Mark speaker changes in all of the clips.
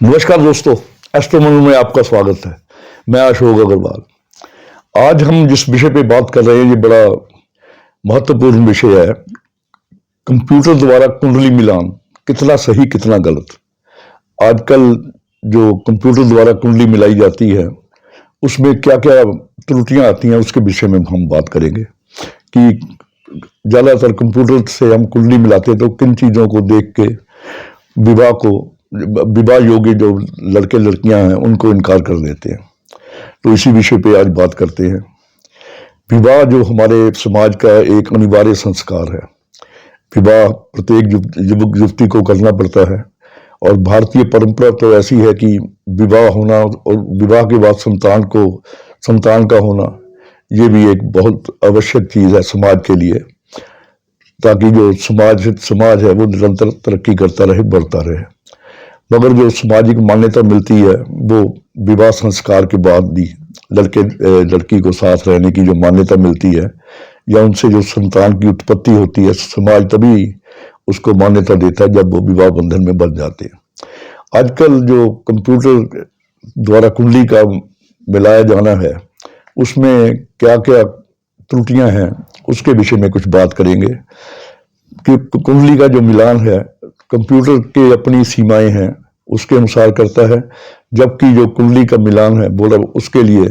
Speaker 1: नमस्कार दोस्तों, एस्ट्रोनॉमी में आपका स्वागत है। मैं अशोक अग्रवाल। आज हम जिस विषय पे बात कर रहे हैं ये बड़ा महत्वपूर्ण विषय है। कंप्यूटर द्वारा कुंडली मिलान कितना सही कितना गलत। आजकल जो कंप्यूटर द्वारा कुंडली मिलाई जाती है उसमें क्या क्या त्रुटियां आती हैं उसके विषय में हम बात करेंगे कि ज़्यादातर कंप्यूटर से हम कुंडली मिलाते हैं तो किन चीज़ों को देख के विवाह योग्य जो लड़के लड़कियां हैं उनको इनकार कर देते हैं। तो इसी विषय पे आज बात करते हैं। विवाह जो हमारे समाज का एक अनिवार्य संस्कार है। विवाह प्रत्येक युवक युवती को करना पड़ता है और भारतीय परंपरा तो ऐसी है कि विवाह होना और विवाह के बाद संतान का होना ये भी एक बहुत आवश्यक चीज है समाज के लिए, ताकि जो समाज है वो निरंतर तरक्की करता रहे, बढ़ता रहे। मगर जो सामाजिक मान्यता मिलती है वो विवाह संस्कार के बाद भी लड़की को साथ रहने की जो मान्यता मिलती है या उनसे जो संतान की उत्पत्ति होती है, समाज तभी उसको मान्यता देता है जब वो विवाह बंधन में बंध जाते हैं। आजकल जो कंप्यूटर द्वारा कुंडली का मिलाया जाना है उसमें क्या क्या त्रुटियां हैं उसके विषय में कुछ बात करेंगे कि कुंडली का जो मिलान है कंप्यूटर के अपनी सीमाएं हैं उसके अनुसार करता है, जबकि जो कुंडली का मिलान है बोला उसके लिए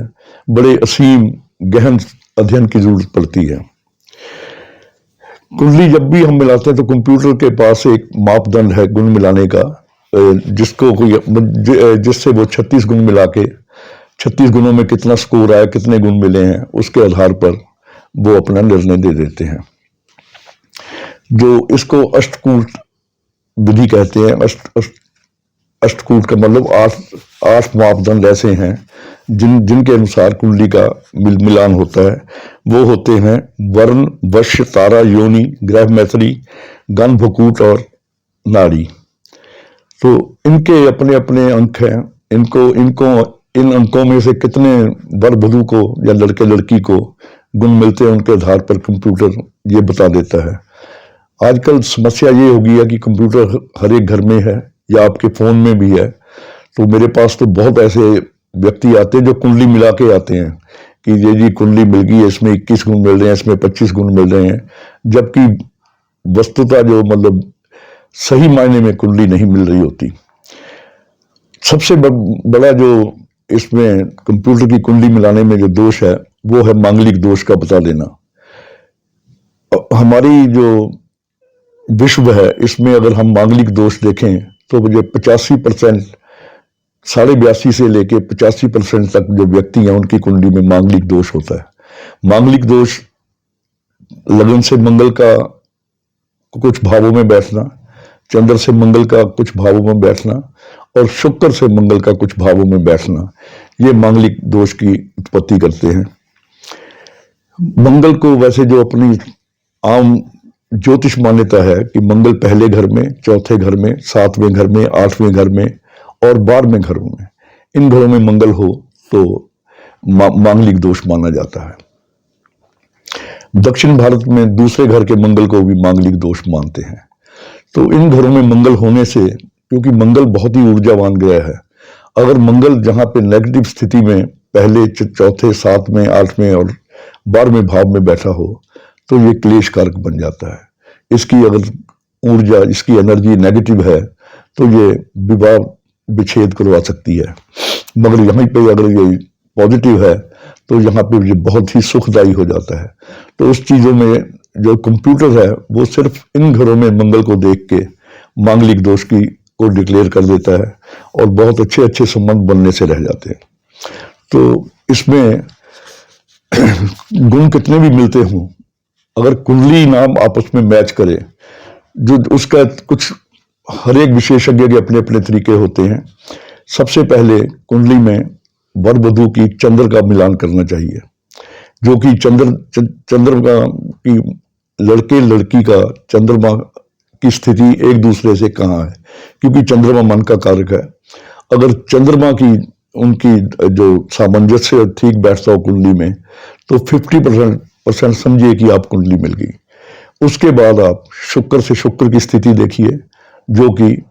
Speaker 1: बड़े असीम गहन अध्ययन की जरूरत पड़ती है। कुंडली जब भी हम मिलाते हैं तो कंप्यूटर के पास एक मापदंड है गुण मिलाने का, जिससे वो 36 गुण मिला के 36 गुणों में कितना स्कोर आया, कितने गुण मिले हैं, उसके आधार पर वो अपना निर्णय दे देते हैं। जो इसको अष्टकूट विधि कहते हैं। अष्टकूट का मतलब आठ मापदंड ऐसे हैं जिनके अनुसार कुंडली का मिलान होता है। वो होते हैं वर्ण, वश्य, तारा, योनि, ग्रह मैत्री, गण, भकूट और नाड़ी। तो इनके अपने अपने अंक हैं। इन अंकों में से कितने वर वधू को या लड़के लड़की को गुण मिलते हैं उनके आधार पर कंप्यूटर ये बता देता है। आजकल समस्या ये हो गई है कि कंप्यूटर हर एक घर में है या आपके फोन में भी है। तो मेरे पास तो बहुत ऐसे व्यक्ति आते हैं जो कुंडली मिला के आते हैं कि ये जी कुंडली मिल गई है, इसमें 21 गुण मिल रहे हैं, इसमें 25 गुण मिल रहे हैं, जबकि वस्तुतः जो मतलब सही मायने में कुंडली नहीं मिल रही होती। सबसे बड़ा जो इसमें कंप्यूटर की कुंडली मिलाने में जो दोष है वो है मांगलिक दोष का बता देना। हमारी जो विश्व है इसमें अगर हम मांगलिक दोष देखें तो जो 85% 82.5 से लेके 85% तक जो व्यक्ति हैं उनकी कुंडली में मांगलिक दोष होता है। मांगलिक दोष लगन से मंगल का कुछ भावों में बैठना, चंद्र से मंगल का कुछ भावों में बैठना और शुक्र से मंगल का कुछ भावों में बैठना, ये मांगलिक दोष की उत्पत्ति करते हैं। मंगल को वैसे जो अपनी आम ज्योतिष मान्यता है कि मंगल पहले घर में, चौथे घर में, 7वें घर में, 8वें घर में और 12वें घरों में, इन घरों में मंगल हो तो मांगलिक दोष माना जाता है। दक्षिण भारत में दूसरे घर के मंगल को भी मांगलिक दोष मानते हैं। तो इन घरों में मंगल होने से, क्योंकि मंगल बहुत ही ऊर्जावान ग्रह है, अगर मंगल जहां पे नेगेटिव स्थिति में पहले, चौथे, 7वें, 8वें और 12वें भाव में बैठा हो तो ये क्लेश कारक बन जाता है। इसकी अगर ऊर्जा, इसकी एनर्जी नेगेटिव है तो ये विवाह विच्छेद करवा सकती है। मगर यहीं पे अगर ये पॉजिटिव है तो यहाँ पे ये बहुत ही सुखदायी हो जाता है। तो उस चीजों में जो कंप्यूटर है वो सिर्फ इन घरों में मंगल को देख के मांगलिक दोष को डिक्लेयर कर देता है और बहुत अच्छे अच्छे संबंध बनने से रह जाते हैं। तो इसमें गुण कितने भी मिलते हों, अगर कुंडली नाम आपस में मैच करे, जो उसका कुछ हर एक विशेषज्ञ के अपने अपने तरीके होते हैं। सबसे पहले कुंडली में वर वधू की चंद्र का मिलान करना चाहिए, जो कि चंद्रमा की लड़के लड़की का चंद्रमा की स्थिति एक दूसरे से कहाँ है, क्योंकि चंद्रमा मन का कारक है। अगर चंद्रमा की उनकी जो सामंजस्य ठीक बैठता हो कुंडली में तो 50% समझिए कि आप कुंडली मिल गई। उसके बाद आप शुक्र से शुक्र की स्थिति देखिए, जो कि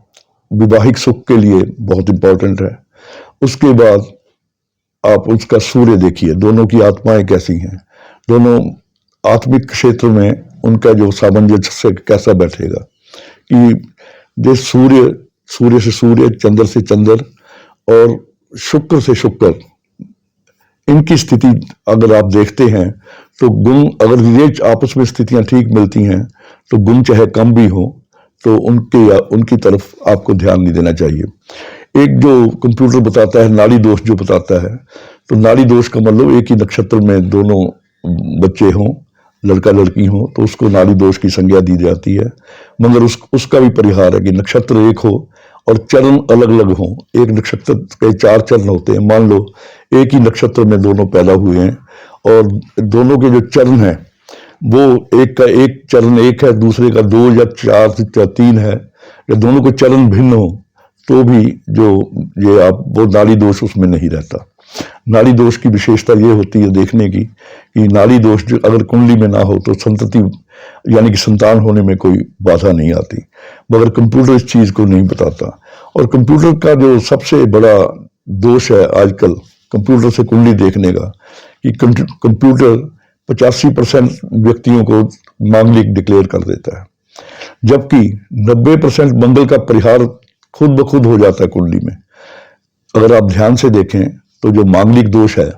Speaker 1: विवाहिक सुख के लिए बहुत इंपॉर्टेंट है। उसके बाद आप उसका सूर्य देखिए, दोनों की आत्माएं कैसी हैं, दोनों आत्मिक क्षेत्र में उनका जो सामंजस्य कैसा बैठेगा, कि जो सूर्य से सूर्य, चंद्र से चंद्र और शुक्र से शुक्र, इनकी स्थिति अगर आप देखते हैं तो गुण, अगर ये आपस में स्थितियां ठीक मिलती हैं तो गुण चाहे कम भी हो तो उनकी तरफ आपको ध्यान नहीं देना चाहिए। एक जो कंप्यूटर बताता है नाड़ी दोष जो बताता है, तो नाड़ी दोष का मतलब एक ही नक्षत्र में दोनों बच्चे हों, लड़का लड़की हो, तो उसको नाड़ी दोष की संज्ञा दी जाती है। मगर उसका भी परिहार है कि नक्षत्र एक हो और चरण अलग अलग हों। एक नक्षत्र के 4 चरण होते हैं। मान लो एक ही नक्षत्र में दोनों पैदा हुए हैं और दोनों के जो चरण हैं वो एक का एक चरण एक है, दूसरे का 2 या 4 या 3 है, या दोनों के चरण भिन्न हो तो भी जो ये आप वो नाड़ी दोष उसमें नहीं रहता। नाड़ी दोष की विशेषता ये होती है देखने की कि नाड़ी दोष जो अगर कुंडली में ना हो तो संतति यानी कि संतान होने में कोई बाधा नहीं आती, मगर कंप्यूटर इस चीज को नहीं बताता। और कंप्यूटर का जो सबसे बड़ा दोष है आजकल कंप्यूटर से कुंडली देखने का, कि कंप्यूटर 85% व्यक्तियों को मांगलिक डिक्लेयर कर देता है, जबकि 90% मंगल का परिहार खुद ब खुद हो जाता है कुंडली में। अगर आप ध्यान से देखें तो जो मांगलिक दोष है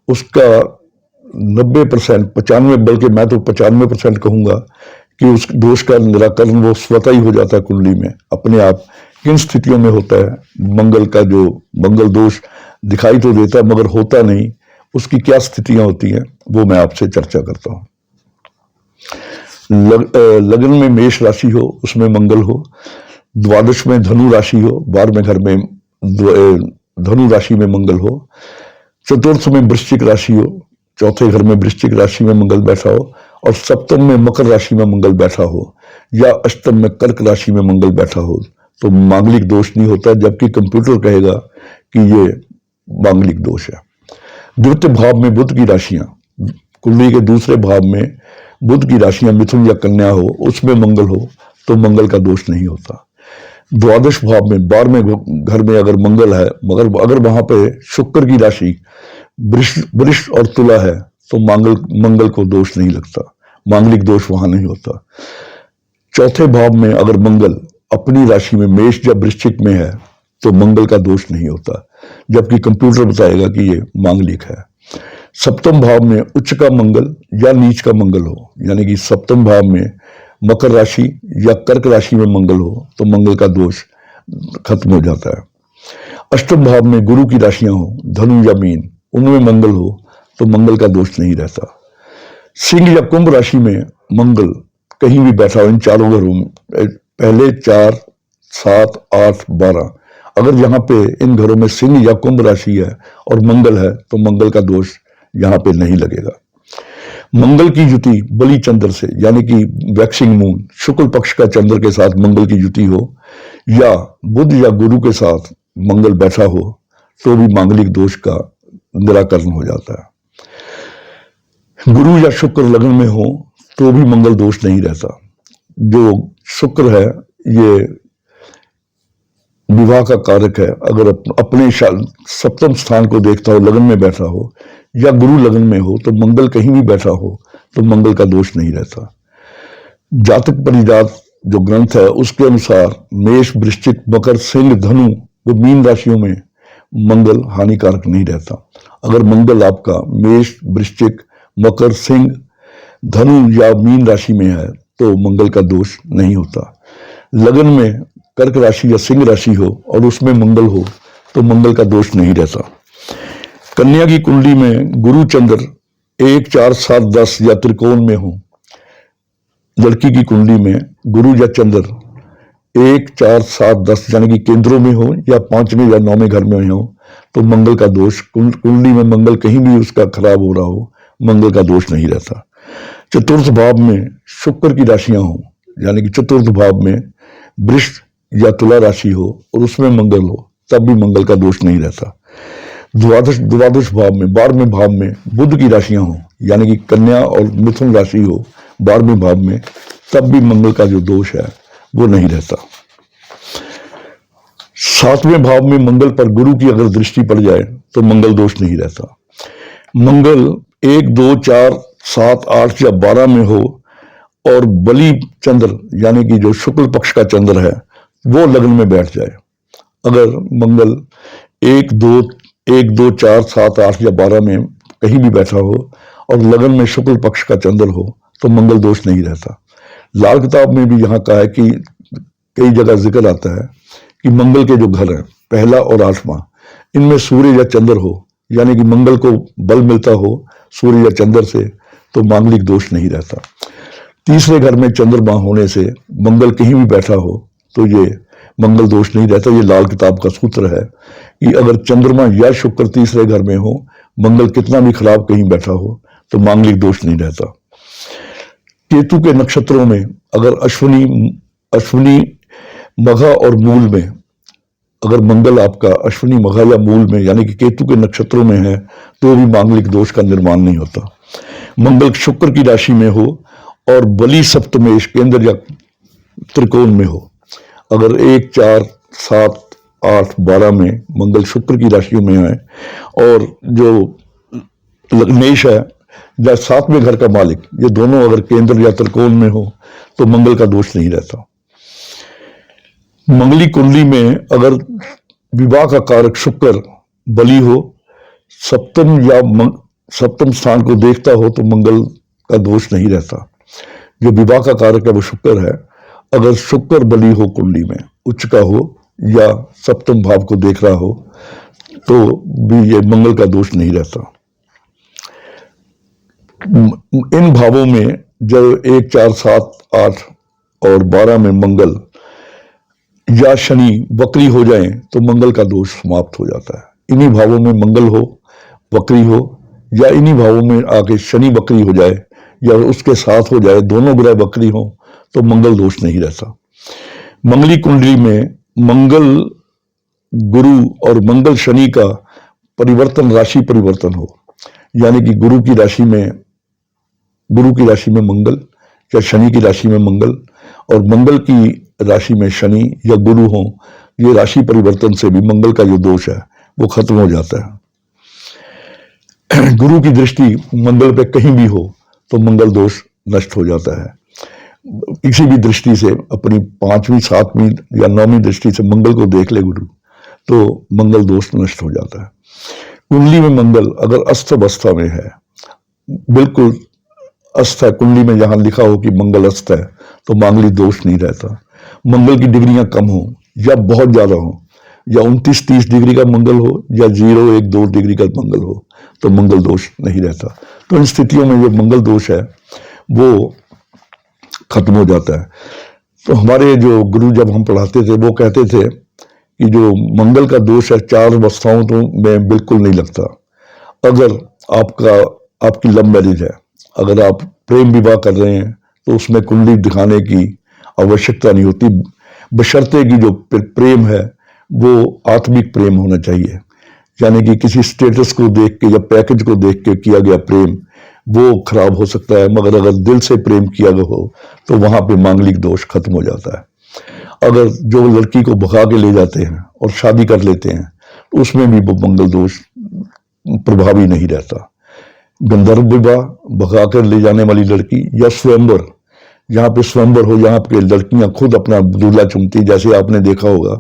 Speaker 1: उसका 90%, 95, बल्कि मैं तो 95% कहूंगा कि उस दोष का निराकरण वो स्वतः ही हो जाता है कुंडली में अपने आप। किन स्थितियों में होता है? मंगल का जो मंगल दोष दिखाई तो देता है मगर होता नहीं, उसकी क्या स्थितियां होती हैं वो मैं आपसे चर्चा करता हूं। लगन में मेष राशि हो, उसमें मंगल हो, द्वादश में धनु राशि हो, 12वें घर में धनु राशि में मंगल हो, चतुर्थ में वृश्चिक राशि हो, चौथे घर में वृश्चिक राशि में मंगल बैठा हो, और सप्तम में मकर राशि में मंगल बैठा हो, या अष्टम में कर्क राशि में मंगल बैठा हो, तो मांगलिक दोष नहीं होता, जबकि कंप्यूटर कहेगा कि ये मांगलिक दोष है। द्वितीय भाव में बुध की राशियां, कुंडली के दूसरे भाव में बुध की राशियां मिथुन या कन्या हो, उसमें मंगल हो तो मंगल का दोष नहीं होता। द्वादश भाव में 12वें घर में अगर मंगल है, मगर अगर वहां पे शुक्र की राशि वृष और तुला है तो मंगल को दोष नहीं लगता, मांगलिक दोष वहां नहीं होता। चौथे भाव में अगर मंगल अपनी राशि में मेष या वृश्चिक में है तो मंगल का दोष नहीं होता, जबकि कंप्यूटर बताएगा कि ये मांगलिक है। सप्तम भाव में उच्च का मंगल या नीच का मंगल हो, यानी कि सप्तम भाव में मकर राशि या कर्क राशि में मंगल हो तो मंगल का दोष खत्म हो जाता है। अष्टम भाव में गुरु की राशियां हो, धनु या मीन, उनमें मंगल हो तो मंगल का दोष नहीं रहता। सिंह या कुंभ राशि में मंगल कहीं भी बैठा हो, इन चारों घरों में पहले 4, 7, 8, 12, अगर यहाँ पे इन घरों में सिंह या कुंभ राशि है और मंगल है तो मंगल का दोष यहाँ पे नहीं लगेगा। मंगल की युति बलि चंद्र से, यानी कि वैक्सिंग मून, शुक्ल पक्ष का चंद्र के साथ मंगल की युति हो, या बुध या गुरु के साथ मंगल बैठा हो तो भी मांगलिक दोष का निराकरण हो जाता है। गुरु या शुक्र लगन में हो तो भी मंगल दोष नहीं रहता। जो शुक्र है ये विवाह का कारक है, अगर अपने सप्तम स्थान को देखता हो, लगन में बैठा हो, या गुरु लगन में हो तो मंगल कहीं भी बैठा हो तो मंगल का दोष नहीं रहता। जातक परिजात जो ग्रंथ है उसके अनुसार मेष, वृश्चिक, मकर, सिंह, धनु वो मीन राशियों में मंगल हानिकारक नहीं रहता। अगर मंगल आपका मेष, वृश्चिक, मकर, सिंह, धनु या मीन राशि में है तो मंगल का दोष नहीं होता। लगन में कर्क राशि या सिंह राशि हो और उसमें मंगल हो तो मंगल का दोष नहीं रहता। कन्या की कुंडली में गुरु चंद्र 1, 4, 7, 10 या त्रिकोण में हो, लड़की की कुंडली में गुरु या चंद्र 1, 4, 7, 10 यानी कि केंद्रों में हो या 5वें या 9वें घर में हो तो मंगल का दोष, कुंडली में मंगल कहीं भी उसका खराब हो रहा हो, मंगल का दोष नहीं रहता। चतुर्थ भाव में शुक्र की राशियां हो, यानी कि चतुर्थ भाव में वृष या तुला राशि हो और उसमें मंगल हो तब भी मंगल का दोष नहीं रहता। द्वादश भाव में 12वें भाव में बुध की राशियां हो, यानी कि कन्या और मिथुन राशि हो 12वें भाव में, तब भी मंगल का जो दोष है वो नहीं रहता। सातवें भाव में मंगल पर गुरु की अगर दृष्टि पड़ जाए तो मंगल दोष नहीं रहता। मंगल 1, 2, 4, 7, 8 या 12 में हो और बलि चंद्र यानी कि जो शुक्ल पक्ष का चंद्र है वो लग्न में बैठ जाए। अगर मंगल 1, 2, 1, 2, 4, 7, 8 या 12 में कहीं भी बैठा हो और लगन में शुक्ल पक्ष का चंद्र हो तो मंगल दोष नहीं रहता। लाल किताब में भी यहाँ कहा है कि कई जगह जिक्र आता है कि मंगल के जो घर हैं पहला और 8वां, इनमें सूर्य या चंद्र हो यानी कि मंगल को बल मिलता हो सूर्य या चंद्र से तो मांगलिक दोष नहीं रहता। तीसरे घर में चंद्रमा होने से मंगल कहीं भी बैठा हो तो ये मंगल दोष नहीं रहता। ये लाल किताब का सूत्र है कि अगर चंद्रमा या शुक्र तीसरे घर में हो, मंगल कितना भी खराब कहीं बैठा हो तो मांगलिक दोष नहीं रहता। केतु के नक्षत्रों में अगर अश्विनी मघा और मूल में अगर मंगल आपका अश्विनी मघा या मूल में यानी कि केतु के नक्षत्रों में है तो भी मांगलिक दोष का निर्माण नहीं होता। मंगल शुक्र की राशि में हो और बलि सप्तमेश केंद्र या त्रिकोण में हो, अगर 1, 4, 7, 8, 12 में मंगल शुक्र की राशि में है और जो लग्नेश है या 7वें घर का मालिक, ये दोनों अगर केंद्र या त्रिकोण में हो तो मंगल का दोष नहीं रहता। मंगली कुंडली में अगर विवाह का कारक शुक्र बलि हो, सप्तम स्थान को देखता हो तो मंगल का दोष नहीं रहता। जो विवाह का कारक है वो शुक्र है। अगर शुक्र बलि हो कुंडली में, उच्च का हो या सप्तम भाव को देख रहा हो तो भी ये मंगल का दोष नहीं रहता। इन भावों में जब 1, 4, 7, 8 और 12 में मंगल या शनि वक्री हो जाए तो मंगल का दोष समाप्त हो जाता है। इन्हीं भावों में मंगल हो, वक्री हो या इन्हीं भावों में आके शनि वक्री हो जाए या उसके साथ हो जाए, दोनों ग्रह वक्री हो तो मंगल दोष नहीं रहता। मंगली कुंडली में मंगल गुरु और मंगल शनि का परिवर्तन, राशि परिवर्तन हो यानी कि गुरु की राशि में मंगल या शनि की राशि में मंगल और मंगल की राशि में शनि या गुरु हो, ये राशि परिवर्तन से भी मंगल का जो दोष है वो खत्म हो जाता है। गुरु की दृष्टि मंगल पे कहीं भी हो तो मंगल दोष नष्ट हो जाता है। किसी भी दृष्टि से अपनी 5वीं, 7वीं या 9वीं दृष्टि से मंगल को देख ले गुरु तो मंगल दोष नष्ट हो जाता है। कुंडली में मंगल अगर अस्त अवस्था में है, बिल्कुल अस्त है, कुंडली में जहां लिखा हो कि मंगल अस्त है तो मांगलिक दोष नहीं रहता। मंगल की डिग्रियां कम हो या बहुत ज्यादा हो या 29-30 डिग्री का मंगल हो या 0, 1, 2 डिग्री का मंगल हो तो मंगल दोष नहीं रहता। तो इन स्थितियों में जो मंगल दोष है वो खत्म हो जाता है। तो हमारे जो गुरु जब हम पढ़ाते थे वो कहते थे कि जो मंगल का दोष है 4 अवस्थाओं तो में बिल्कुल नहीं लगता। अगर आपकी लव मैरिज है, अगर आप प्रेम विवाह कर रहे हैं तो उसमें कुंडली दिखाने की आवश्यकता नहीं होती, बशर्ते कि जो प्रेम है वो आत्मिक प्रेम होना चाहिए यानी कि किसी स्टेटस को देख के या पैकेज को देख के किया गया प्रेम वो खराब हो सकता है, मगर अगर दिल से प्रेम किया गया हो तो वहां पे मांगलिक दोष खत्म हो जाता है। अगर जो लड़की को भगा के ले जाते हैं और शादी कर लेते हैं तो उसमें भी वो मंगल दोष प्रभावी नहीं रहता। गंधर्व विवाह, भगा कर ले जाने वाली लड़की या स्वयंवर, जहाँ पे स्वयंवर हो, जहाँ पे लड़कियां खुद अपना दूल्हा चुनती, जैसे आपने देखा होगा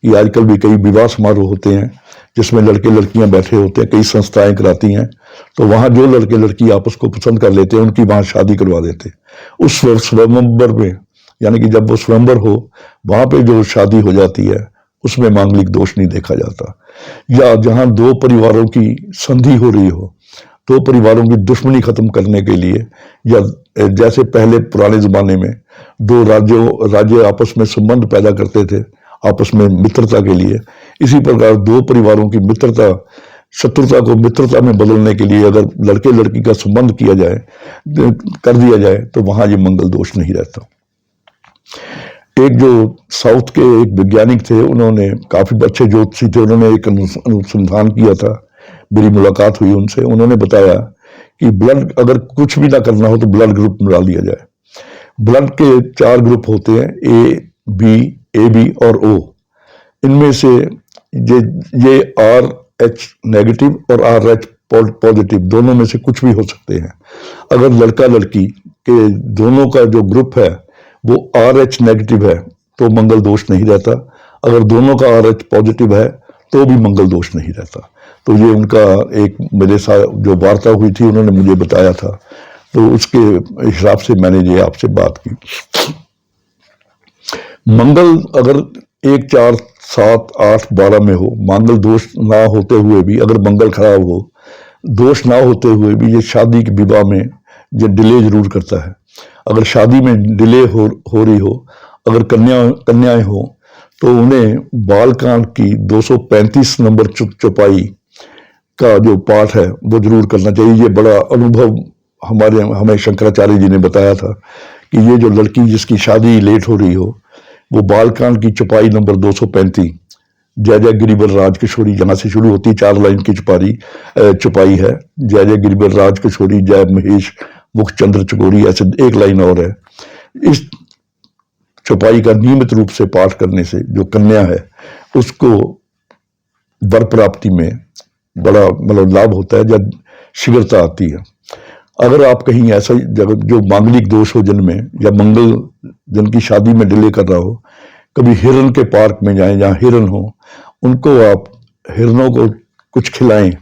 Speaker 1: कि आजकल भी कई विवाह समारोह होते हैं जिसमें लड़के लड़कियां बैठे होते हैं, कई संस्थाएं कराती हैं, तो वहां जो लड़के लड़की आपस को पसंद कर लेते हैं उनकी वहां शादी करवा देते हैं। उस स्वयंवर में यानी कि जब वो स्वयंवर हो वहां पे जो शादी हो जाती है उसमें मांगलिक दोष नहीं देखा जाता। या जहां 2 परिवारों की संधि हो रही हो, 2 परिवारों की दुश्मनी खत्म करने के लिए, या जैसे पहले पुराने जमाने में 2 राज्य आपस में संबंध पैदा करते थे आपस में मित्रता के लिए, इसी प्रकार 2 परिवारों की मित्रता, शत्रुता को मित्रता में बदलने के लिए अगर लड़के लड़की का संबंध किया जाए, कर दिया जाए तो वहां ये मंगल दोष नहीं रहता। एक जो साउथ के एक वैज्ञानिक थे, उन्होंने काफी अच्छे ज्योतिषी थे, उन्होंने एक अनुसंधान किया था, मेरी मुलाकात हुई उनसे। उन्होंने बताया कि ब्लड अगर कुछ भी ना करना हो तो ब्लड ग्रुप मिला लिया जाए। ब्लड के 4 ग्रुप होते हैं, ए बी और ओ। इनमें से ये RH नेगेटिव और RH पॉजिटिव दोनों में से कुछ भी हो सकते हैं। अगर लड़का लड़की के दोनों का जो ग्रुप है वो RH नेगेटिव है तो मंगल दोष नहीं रहता, अगर दोनों का RH पॉजिटिव है तो भी मंगल दोष नहीं रहता। तो ये उनका एक मेरे साथ जो वार्ता हुई थी उन्होंने मुझे बताया था, तो उसके हिसाब से मैंने ये आपसे बात की। मंगल अगर 1, 4, 7, 8, 12 में हो, मंगल दोष ना होते हुए भी, अगर मंगल खराब हो, दोष ना होते हुए भी ये शादी के विवाह में ये डिले जरूर करता है। अगर शादी में डिले हो रही हो, अगर कन्याएं हो तो उन्हें बालकांड की 235 नंबर चौपाई का जो पाठ है वो जरूर करना चाहिए। ये बड़ा अनुभव हमें शंकराचार्य जी ने बताया था कि ये जो लड़की जिसकी शादी लेट हो रही हो वो बालकांड की चौपाई नंबर 235 जय जय गिरिवर राज किशोरी, जहां से शुरू होती 4 लाइन की चौपाई है, जय जय गिरिवर राज किशोरी जय महेश मुख चंद्र चकोरी, ऐसे 1 लाइन और है। इस चौपाई का नियमित रूप से पाठ करने से जो कन्या है उसको वर प्राप्ति में बड़ा मतलब लाभ होता है, जब शीघ्रता आती है। अगर आप कहीं ऐसा जगह जो मांगलिक दोष हो जिनमें, या मंगल जिनकी शादी में डिले कर रहा हो, कभी हिरन के पार्क में जाएं जहाँ हिरन हो, उनको आप हिरनों को कुछ खिलाएं,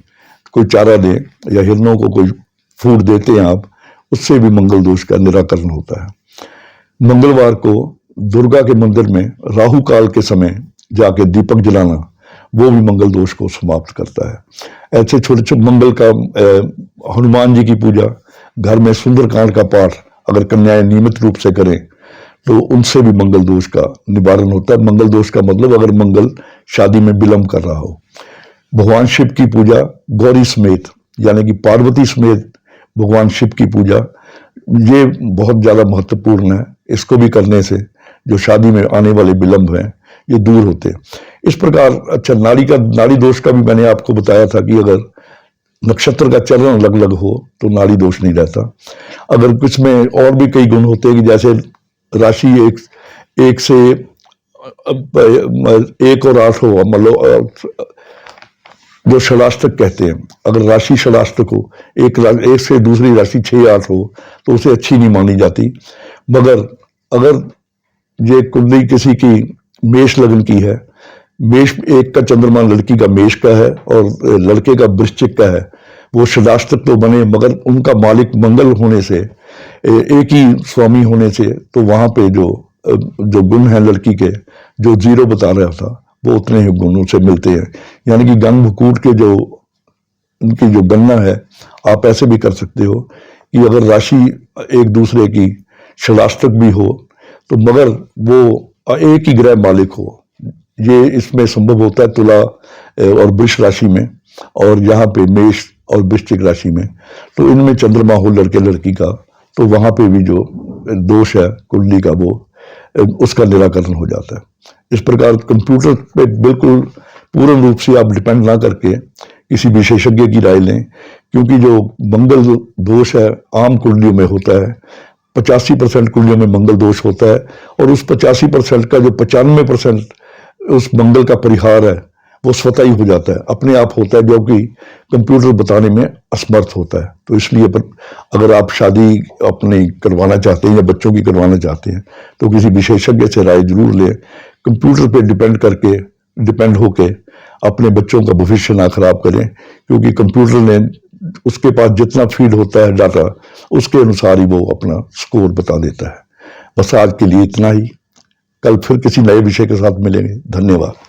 Speaker 1: कोई चारा दें या हिरनों को कोई फूड देते हैं आप, उससे भी मंगल दोष का निराकरण होता है। मंगलवार को दुर्गा के मंदिर में राहु काल के समय जाके दीपक जलाना वो भी मंगल दोष को समाप्त करता है। ऐसे छोटे छोटे मंगल का हनुमान जी की पूजा, घर में सुंदरकांड का पाठ अगर कन्याएं नियमित रूप से करें तो उनसे भी मंगल दोष का निवारण होता है। मंगल दोष का मतलब अगर मंगल शादी में विलंब कर रहा हो। भगवान शिव की पूजा गौरी समेत यानी कि पार्वती समेत भगवान शिव की पूजा, ये बहुत ज्यादा महत्वपूर्ण है। इसको भी करने से जो शादी में आने वाले विलंब हैं ये दूर होते हैं। इस प्रकार अच्छा नाड़ी दोष का भी मैंने आपको बताया था कि अगर नक्षत्र का चरण अलग अलग हो तो नाड़ी दोष नहीं रहता। अगर कुछ में और भी कई गुण होते हैं कि जैसे राशि एक से 1 और 8 हो, मतलब जो षडाष्टक कहते हैं, अगर राशि षडाष्टक हो, एक से दूसरी राशि 6, 8 हो तो उसे अच्छी नहीं मानी जाती। मगर अगर ये कुंडली किसी की मेष लगन की है, मेष एक का चंद्रमा लड़की का मेष का है और लड़के का वृश्चिक का है, वो षडाष्टक तो बने मगर उनका मालिक मंगल होने से, एक ही स्वामी होने से, तो वहां पे जो गुण है लड़की के जो 0 बता रहा था वो उतने ही गुणों से मिलते हैं। यानी कि गंग भकूट के जो उनकी जो गणना है आप ऐसे भी कर सकते हो कि अगर राशि एक दूसरे की षडाष्टक भी हो तो मगर वो एक ही ग्रह मालिक हो, ये इसमें संभव होता है तुला और वृष राशि में, और यहाँ पे मेष और वृश्चिक राशि में। तो इनमें चंद्रमा हो लड़के लड़की का, तो वहां पे भी जो दोष है कुंडली का वो उसका निराकरण हो जाता है। इस प्रकार कंप्यूटर पे बिल्कुल पूर्ण रूप से आप डिपेंड ना करके किसी विशेषज्ञ की राय लें, क्योंकि जो मंगल दोष है आम कुंडलियों में होता है, 85% कुंडलियों में मंगल दोष होता है, और उस 85% का जो 95% उस मंगल का परिहार है वो स्वतः ही हो जाता है, अपने आप होता है, जो कि कंप्यूटर बताने में असमर्थ होता है। तो इसलिए अगर आप शादी अपनी करवाना चाहते हैं या बच्चों की करवाना चाहते हैं तो किसी विशेषज्ञ से राय जरूर लें। कंप्यूटर पे डिपेंड होके अपने बच्चों का भविष्य ना खराब करें, क्योंकि कंप्यूटर ने उसके पास जितना फीड होता है डाटा उसके अनुसार ही वो अपना स्कोर बता देता है। बस आज के लिए इतना ही, कल फिर किसी नए विषय के साथ मिलेंगे। धन्यवाद।